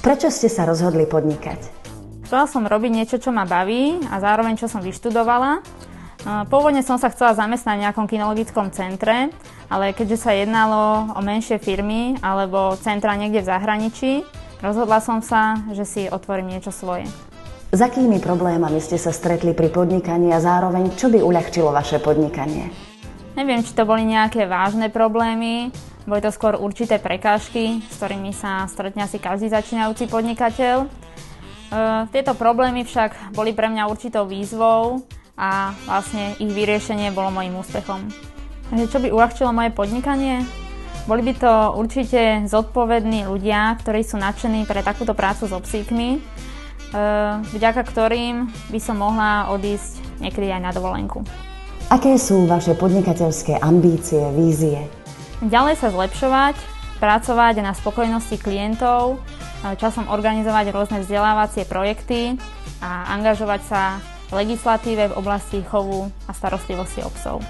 Prečo ste sa rozhodli podnikať? Chcela som robiť niečo, čo ma baví a zároveň čo som vyštudovala. Pôvodne som sa chcela zamestnať v nejakom kinologickom centre, ale keďže sa jednalo o menšie firmy alebo centra niekde v zahraničí, rozhodla som sa, že si otvorím niečo svoje. S akými problémami ste sa stretli pri podnikaní a zároveň čo by uľahčilo vaše podnikanie? Neviem, či to boli nejaké vážne problémy, boli to skôr určité prekážky, s ktorými sa stretne asi každý začínajúci podnikateľ. Tieto problémy však boli pre mňa určitou výzvou a vlastne ich vyriešenie bolo mojím úspechom. Takže čo by uľahčilo moje podnikanie? Boli by to určite zodpovední ľudia, ktorí sú nadšení pre takúto prácu so psíkmi, vďaka ktorým by som mohla odísť niekedy aj na dovolenku. Aké sú vaše podnikateľské ambície, vízie? Ďalej sa zlepšovať, pracovať na spokojnosti klientov, časom organizovať rôzne vzdelávacie projekty a angažovať sa v legislatíve v oblasti chovu a starostlivosti o psov.